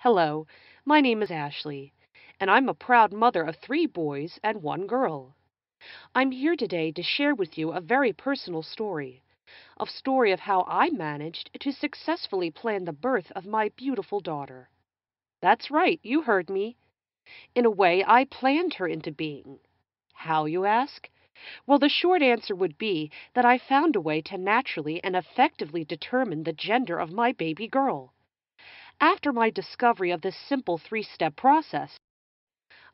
Hello, my name is Ashley, and I'm a proud mother of 3 boys and 1 girl. I'm here today to share with you a very personal story, a story of how I managed to successfully plan the birth of my beautiful daughter. That's right, you heard me. In a way, I planned her into being. How, you ask? Well, the short answer would be that I found a way to naturally and effectively determine the gender of my baby girl. After my discovery of this simple 3 step process,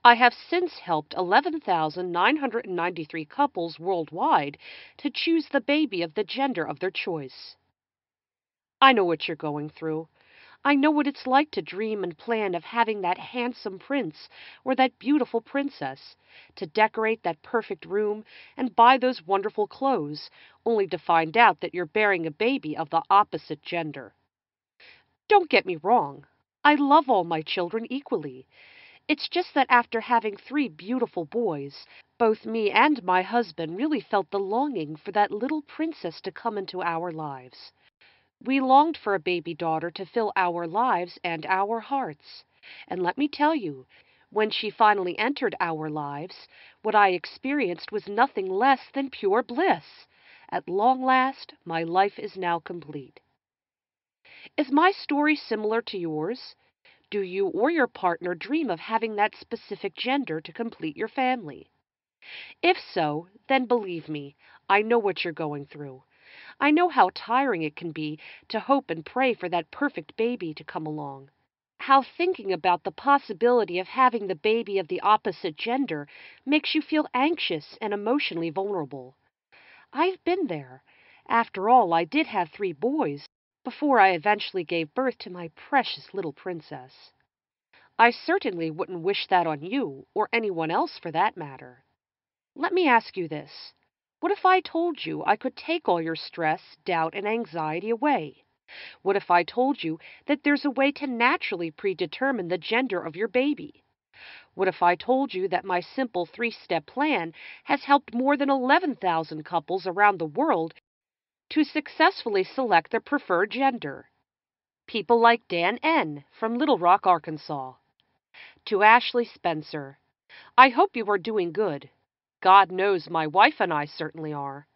I have since helped 11,993 couples worldwide to choose the baby of the gender of their choice. I know what you're going through. I know what it's like to dream and plan of having that handsome prince or that beautiful princess, to decorate that perfect room and buy those wonderful clothes, only to find out that you're bearing a baby of the opposite gender. Don't get me wrong. I love all my children equally. It's just that after having 3 beautiful boys, both me and my husband really felt the longing for that little princess to come into our lives. We longed for a baby daughter to fill our lives and our hearts. And let me tell you, when she finally entered our lives, what I experienced was nothing less than pure bliss. At long last, my life is now complete. Is my story similar to yours? Do you or your partner dream of having that specific gender to complete your family? If so, then believe me, I know what you're going through. I know how tiring it can be to hope and pray for that perfect baby to come along. How thinking about the possibility of having the baby of the opposite gender makes you feel anxious and emotionally vulnerable. I've been there. After all, I did have 3 boys before I eventually gave birth to my precious little princess. I certainly wouldn't wish that on you, or anyone else for that matter. Let me ask you this. What if I told you I could take all your stress, doubt, and anxiety away? What if I told you that there's a way to naturally predetermine the gender of your baby? What if I told you that my simple 3 step plan has helped more than 11,000 couples around the world to successfully select their preferred gender? People like Dan N. from Little Rock, Arkansas. To Ashley Spencer, I hope you are doing good. God knows my wife and I certainly are.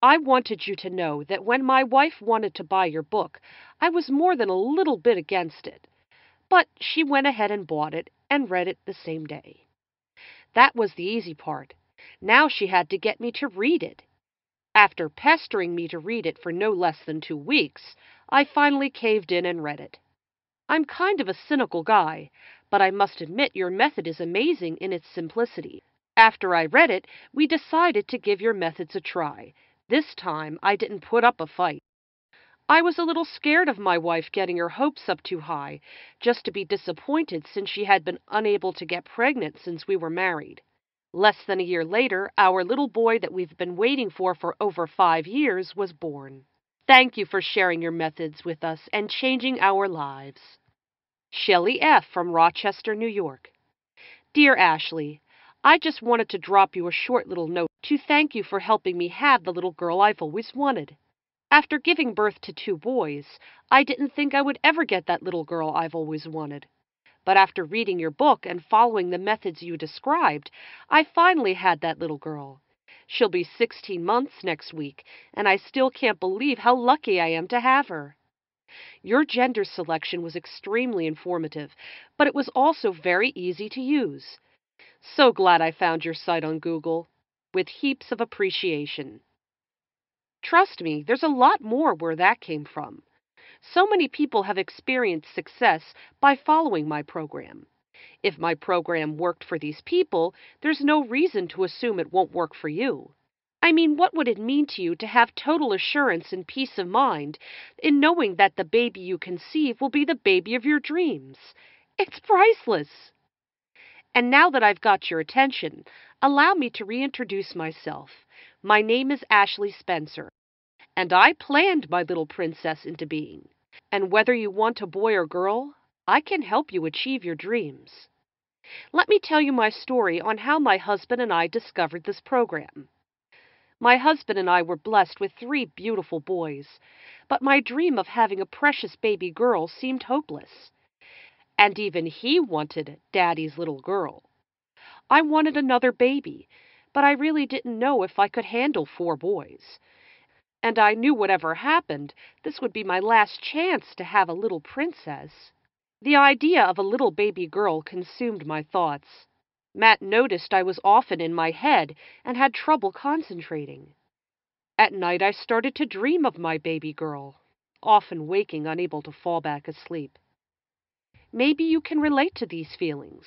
I wanted you to know that when my wife wanted to buy your book, I was more than a little bit against it. But she went ahead and bought it and read it the same day. That was the easy part. Now she had to get me to read it. After pestering me to read it for no less than 2 weeks, I finally caved in and read it. I'm kind of a cynical guy, but I must admit your method is amazing in its simplicity. After I read it, we decided to give your methods a try. This time, I didn't put up a fight. I was a little scared of my wife getting her hopes up too high, just to be disappointed since she had been unable to get pregnant since we were married. Less than a year later, our little boy that we've been waiting for over 5 years was born. Thank you for sharing your methods with us and changing our lives. Shelley F. from Rochester, New York. Dear Ashley, I just wanted to drop you a short little note to thank you for helping me have the little girl I've always wanted. After giving birth to 2 boys, I didn't think I would ever get that little girl I've always wanted. But after reading your book and following the methods you described, I finally had that little girl. She'll be 16 months next week, and I still can't believe how lucky I am to have her. Your gender selection was extremely informative, but it was also very easy to use. So glad I found your site on Google. With heaps of appreciation. Trust me, there's a lot more where that came from. So many people have experienced success by following my program. If my program worked for these people, there's no reason to assume it won't work for you. I mean, what would it mean to you to have total assurance and peace of mind in knowing that the baby you conceive will be the baby of your dreams? It's priceless. And now that I've got your attention, allow me to reintroduce myself. My name is Ashley Spencer, and I planned my little princess into being. And whether you want a boy or girl, I can help you achieve your dreams. Let me tell you my story on how my husband and I discovered this program. My husband and I were blessed with 3 beautiful boys, but my dream of having a precious baby girl seemed hopeless. And even he wanted Daddy's little girl. I wanted another baby, but I really didn't know if I could handle 4 boys. And I knew whatever happened, this would be my last chance to have a little princess. The idea of a little baby girl consumed my thoughts. Matt noticed I was often in my head and had trouble concentrating. At night I started to dream of my baby girl, often waking unable to fall back asleep. Maybe you can relate to these feelings.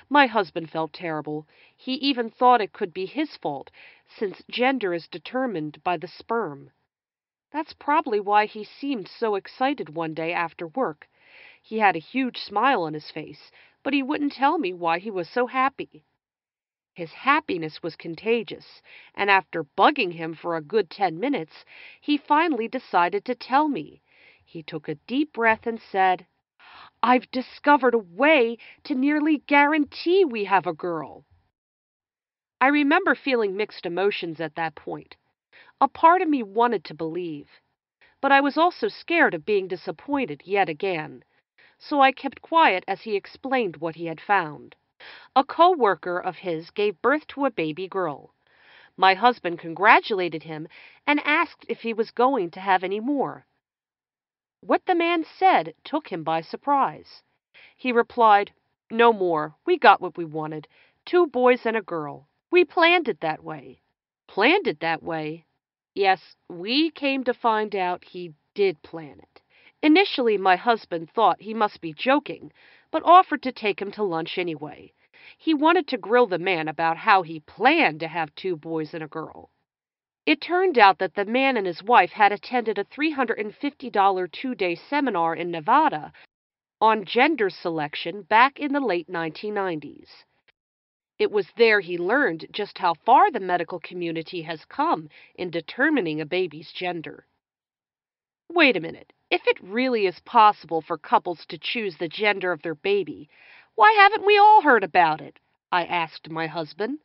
My husband felt terrible. He even thought it could be his fault, since gender is determined by the sperm. That's probably why he seemed so excited one day after work. He had a huge smile on his face, but he wouldn't tell me why he was so happy. His happiness was contagious, and after bugging him for a good 10 minutes, he finally decided to tell me. He took a deep breath and said, "I've discovered a way to nearly guarantee we have a girl." I remember feeling mixed emotions at that point. A part of me wanted to believe, but I was also scared of being disappointed yet again, so I kept quiet as he explained what he had found. A co-worker of his gave birth to a baby girl. My husband congratulated him and asked if he was going to have any more. What the man said took him by surprise. He replied, "No more. We got what we wanted. 2 boys and a girl. We planned it that way." Planned it that way? Yes, we came to find out he did plan it. Initially, my husband thought he must be joking, but offered to take him to lunch anyway. He wanted to grill the man about how he planned to have 2 boys and a girl. It turned out that the man and his wife had attended a $350 2-day seminar in Nevada on gender selection back in the late 1990s. It was there he learned just how far the medical community has come in determining a baby's gender. Wait a minute. If it really is possible for couples to choose the gender of their baby, why haven't we all heard about it? I asked my husband.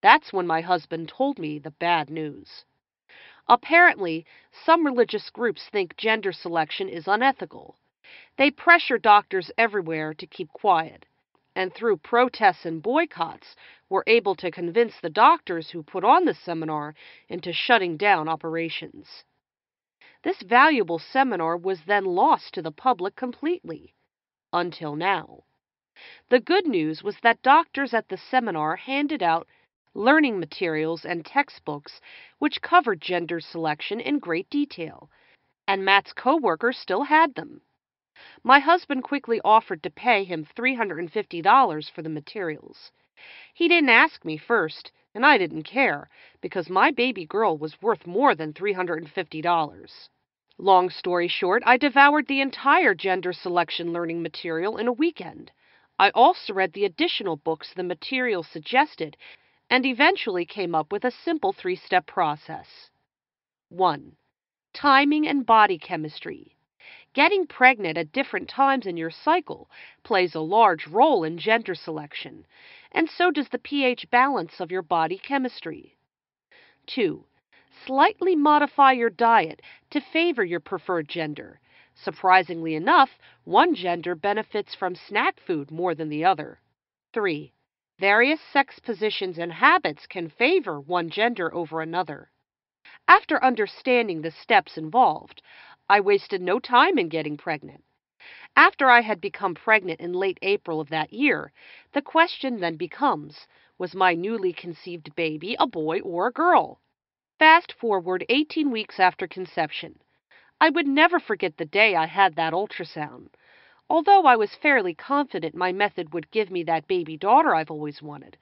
That's when my husband told me the bad news. Apparently, some religious groups think gender selection is unethical. They pressure doctors everywhere to keep quiet, and through protests and boycotts, were able to convince the doctors who put on the seminar into shutting down operations. This valuable seminar was then lost to the public completely, until now. The good news was that doctors at the seminar handed out learning materials and textbooks which covered gender selection in great detail, and Matt's coworker still had them. My husband quickly offered to pay him $350 for the materials. He didn't ask me first, and I didn't care, because my baby girl was worth more than $350. Long story short, I devoured the entire gender selection learning material in a weekend. I also read the additional books the material suggested and eventually came up with a simple 3-step process. 1. Timing and body chemistry. Getting pregnant at different times in your cycle plays a large role in gender selection, and so does the pH balance of your body chemistry. 2. Slightly modify your diet to favor your preferred gender. Surprisingly enough, one gender benefits from snack food more than the other. 3. Various sex positions and habits can favor one gender over another. After understanding the steps involved, I wasted no time in getting pregnant. After I had become pregnant in late April of that year, the question then becomes, was my newly conceived baby a boy or a girl? Fast forward 18 weeks after conception. I would never forget the day I had that ultrasound. Although I was fairly confident my method would give me that baby daughter I've always wanted.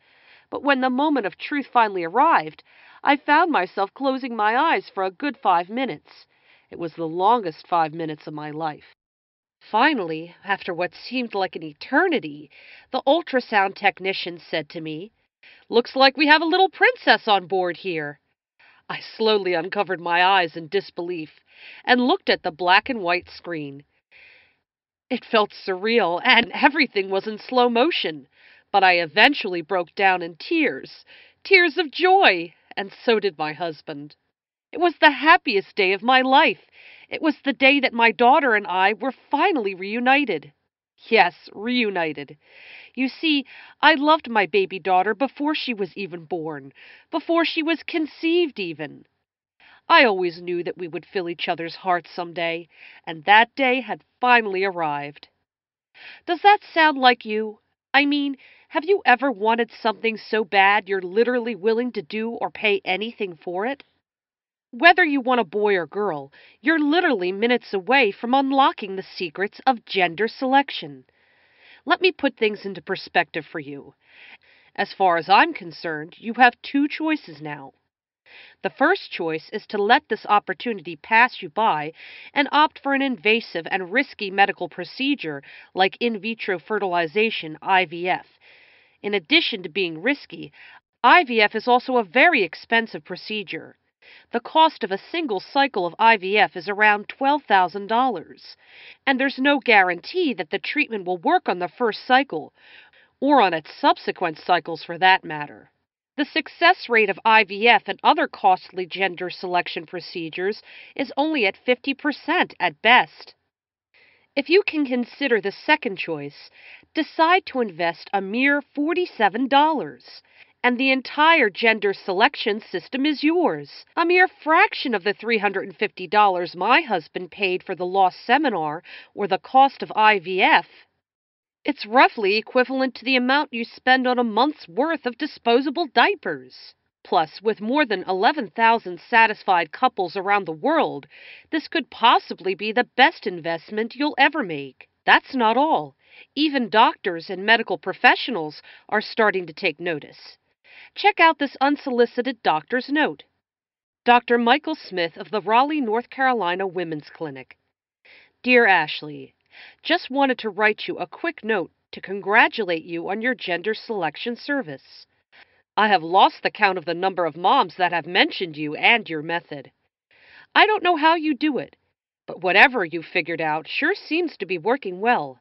But when the moment of truth finally arrived, I found myself closing my eyes for a good 5 minutes. It was the longest 5 minutes of my life. Finally, after what seemed like an eternity, the ultrasound technician said to me, "Looks like we have a little princess on board here." I slowly uncovered my eyes in disbelief and looked at the black and white screen. It felt surreal, and everything was in slow motion, but I eventually broke down in tears, tears of joy, and so did my husband. It was the happiest day of my life. It was the day that my daughter and I were finally reunited. Yes, reunited. You see, I loved my baby daughter before she was even born, before she was conceived even. I always knew that we would fill each other's hearts someday, and that day had finally arrived. Does that sound like you? I mean, have you ever wanted something so bad you're literally willing to do or pay anything for it? Whether you want a boy or girl, you're literally minutes away from unlocking the secrets of gender selection. Let me put things into perspective for you. As far as I'm concerned, you have two choices now. The first choice is to let this opportunity pass you by and opt for an invasive and risky medical procedure like in vitro fertilization, IVF. In addition to being risky, IVF is also a very expensive procedure. The cost of a single cycle of IVF is around $12,000, and there's no guarantee that the treatment will work on the first cycle, or on its subsequent cycles for that matter. The success rate of IVF and other costly gender selection procedures is only at 50% at best. If you can consider the second choice, decide to invest a mere $47, and the entire gender selection system is yours. A mere fraction of the $350 my husband paid for the Lost Seminar or the cost of IVF. It's roughly equivalent to the amount you spend on a month's worth of disposable diapers. Plus, with more than 11,000 satisfied couples around the world, this could possibly be the best investment you'll ever make. That's not all. Even doctors and medical professionals are starting to take notice. Check out this unsolicited doctor's note. Dr. Michael Smith of the Raleigh, North Carolina Women's Clinic. Dear Ashley, just wanted to write you a quick note to congratulate you on your gender selection service. I have lost the count of the number of moms that have mentioned you and your method. I don't know how you do it, but whatever you figured out sure seems to be working well.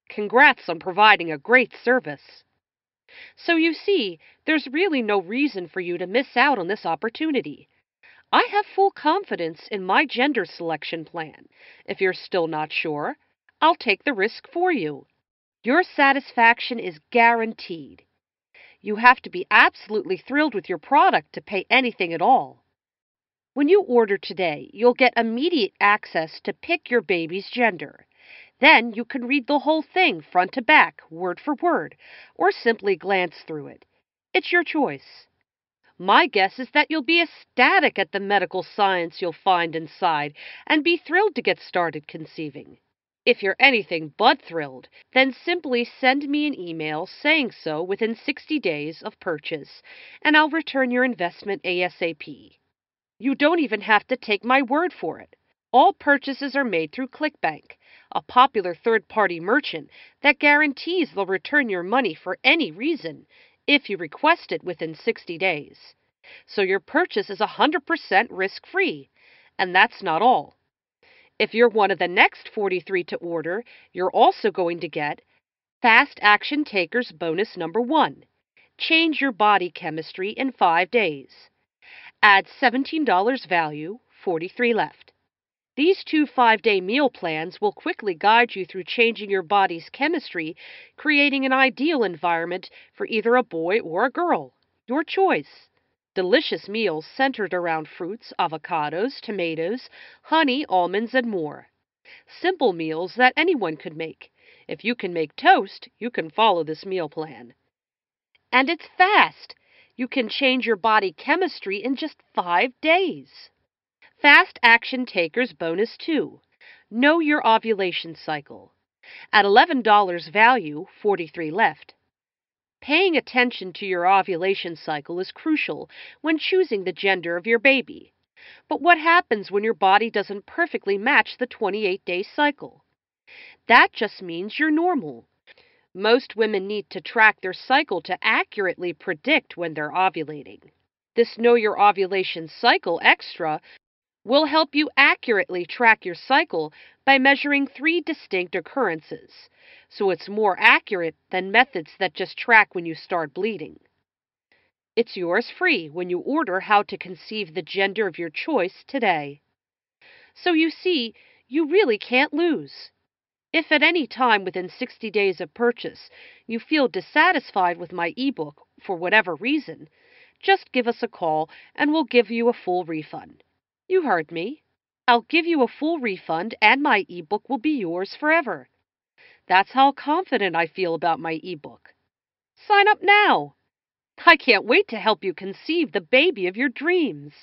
Congrats on providing a great service. So you see, there's really no reason for you to miss out on this opportunity. I have full confidence in my gender selection plan. If you're still not sure, I'll take the risk for you. Your satisfaction is guaranteed. You have to be absolutely thrilled with your product to pay anything at all. When you order today, you'll get immediate access to pick your baby's gender. Then you can read the whole thing front to back, word for word, or simply glance through it. It's your choice. My guess is that you'll be ecstatic at the medical science you'll find inside and be thrilled to get started conceiving. If you're anything but thrilled, then simply send me an email saying so within 60 days of purchase, and I'll return your investment ASAP. You don't even have to take my word for it. All purchases are made through ClickBank, a popular third-party merchant that guarantees they'll return your money for any reason if you request it within 60 days. So your purchase is 100% risk-free. And that's not all. If you're one of the next 43 to order, you're also going to get Fast Action Takers Bonus Number 1. Change your body chemistry in 5 days. Add $17 value, 43 left. These two 5-day meal plans will quickly guide you through changing your body's chemistry, creating an ideal environment for either a boy or a girl. Your choice. Delicious meals centered around fruits, avocados, tomatoes, honey, almonds, and more. Simple meals that anyone could make. If you can make toast, you can follow this meal plan. And it's fast. You can change your body chemistry in just 5 days. Fast Action Takers Bonus 2. Know your ovulation cycle. At $11 value, 43 left. Paying attention to your ovulation cycle is crucial when choosing the gender of your baby. But what happens when your body doesn't perfectly match the 28-day cycle? That just means you're normal. Most women need to track their cycle to accurately predict when they're ovulating. This Know Your Ovulation Cycle Extra will help you accurately track your cycle by measuring 3 distinct occurrences, so it's more accurate than methods that just track when you start bleeding. It's yours free when you order How to Conceive the Gender of Your Choice today. So you see, you really can't lose. If at any time within 60 days of purchase you feel dissatisfied with my ebook for whatever reason, just give us a call and we'll give you a full refund. You heard me. I'll give you a full refund and my ebook will be yours forever. That's how confident I feel about my ebook. Sign up now. I can't wait to help you conceive the baby of your dreams.